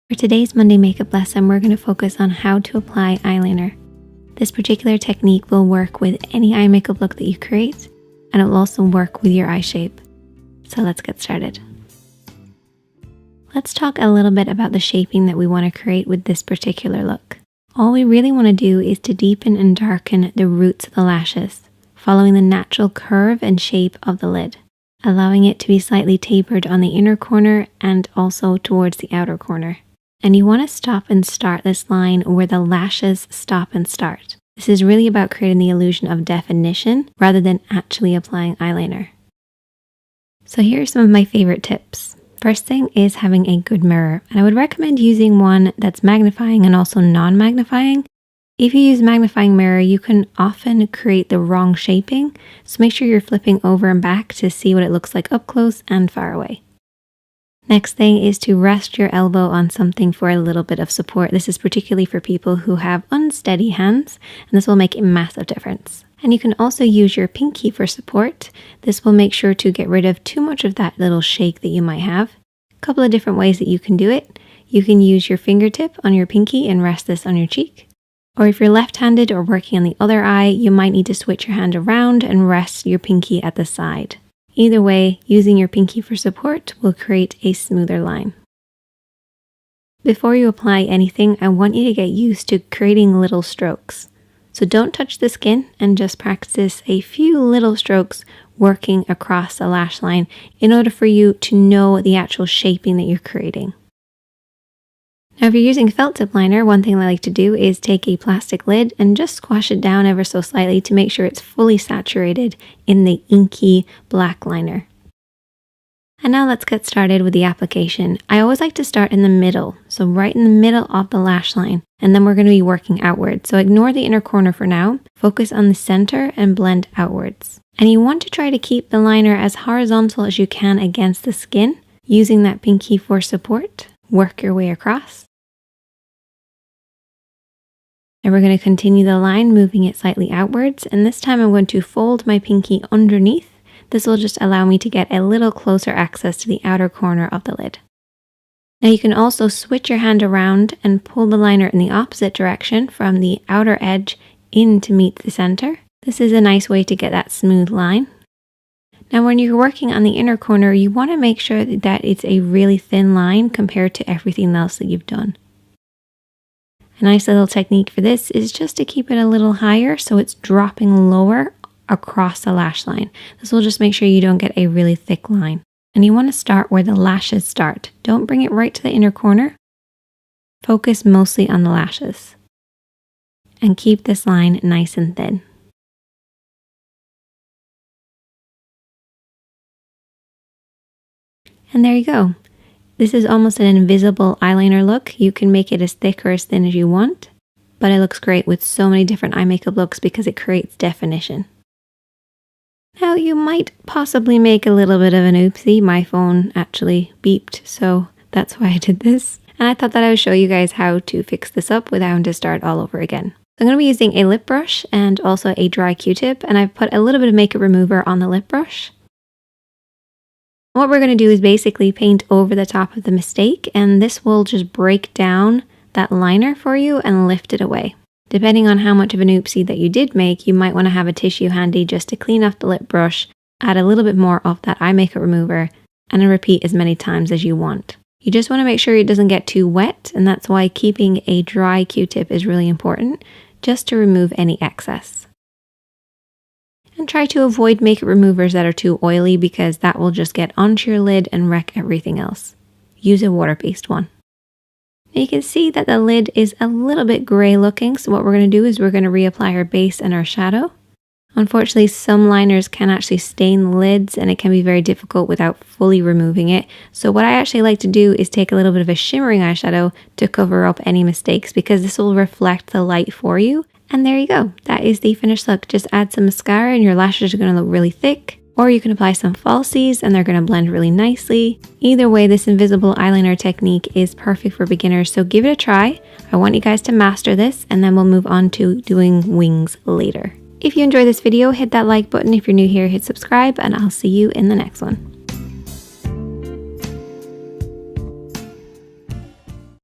For today's Monday makeup lesson, we're going to focus on how to apply eyeliner. This particular technique will work with any eye makeup look that you create, and it will also work with your eye shape. So let's get started. Let's talk a little bit about the shaping that we want to create with this particular look. All we really want to do is to deepen and darken the roots of the lashes, following the natural curve and shape of the lid, allowing it to be slightly tapered on the inner corner and also towards the outer corner. And you want to stop and start this line where the lashes stop and start. This is really about creating the illusion of definition rather than actually applying eyeliner. So here are some of my favorite tips. First thing is having a good mirror, and I would recommend using one that's magnifying and also non-magnifying. If you use magnifying mirror, you can often create the wrong shaping, so make sure you're flipping over and back to see what it looks like up close and far away. Next thing is to rest your elbow on something for a little bit of support. This is particularly for people who have unsteady hands, and this will make a massive difference. And you can also use your pinky for support. This will make sure to get rid of too much of that little shake that you might have. A couple of different ways that you can do it. You can use your fingertip on your pinky and rest this on your cheek. Or if you're left-handed or working on the other eye, you might need to switch your hand around and rest your pinky at the side. Either way, using your pinky for support will create a smoother line. Before you apply anything, I want you to get used to creating little strokes. So don't touch the skin and just practice a few little strokes working across the lash line in order for you to know the actual shaping that you're creating. Now, if you're using felt tip liner, one thing I like to do is take a plastic lid and just squash it down ever so slightly to make sure it's fully saturated in the inky black liner. And now let's get started with the application. I always like to start in the middle, so right in the middle of the lash line, and then we're going to be working outward. So ignore the inner corner for now, focus on the center and blend outwards. And you want to try to keep the liner as horizontal as you can against the skin, using that pinky for support. Work your way across. And we're going to continue the line, moving it slightly outwards, and this time I'm going to fold my pinky underneath. This will just allow me to get a little closer access to the outer corner of the lid. Now you can also switch your hand around and pull the liner in the opposite direction from the outer edge in to meet the center. This is a nice way to get that smooth line. Now when you're working on the inner corner, you want to make sure that it's a really thin line compared to everything else that you've done. A nice little technique for this is just to keep it a little higher so it's dropping lower across the lash line. This will just make sure you don't get a really thick line. And you want to start where the lashes start. Don't bring it right to the inner corner. Focus mostly on the lashes. And keep this line nice and thin. And there you go. This is almost an invisible eyeliner look. You can make it as thick or as thin as you want, but it looks great with so many different eye makeup looks because it creates definition. Now you might possibly make a little bit of an oopsie. My phone actually beeped, so that's why I did this. And I thought that I would show you guys how to fix this up without having to start all over again. I'm going to be using a lip brush and also a dry Q-tip, and I've put a little bit of makeup remover on the lip brush. What we're going to do is basically paint over the top of the mistake, and this will just break down that liner for you and lift it away. Depending on how much of an oopsie that you did make, you might want to have a tissue handy just to clean off the lip brush, add a little bit more of that eye makeup remover, and then repeat as many times as you want. You just want to make sure it doesn't get too wet, and that's why keeping a dry Q-tip is really important, just to remove any excess. And try to avoid makeup removers that are too oily because that will just get onto your lid and wreck everything else. Use a water-based one. Now you can see that the lid is a little bit gray looking, so what we're going to do is we're going to reapply our base and our shadow. Unfortunately, some liners can actually stain the lids and it can be very difficult without fully removing it. So what I actually like to do is take a little bit of a shimmering eyeshadow to cover up any mistakes because this will reflect the light for you. And there you go. That is the finished look. Just add some mascara and your lashes are going to look really thick. Or you can apply some falsies and they're going to blend really nicely. Either way, this invisible eyeliner technique is perfect for beginners. So give it a try. I want you guys to master this and then we'll move on to doing wings later. If you enjoyed this video, hit that like button. If you're new here, hit subscribe and I'll see you in the next one.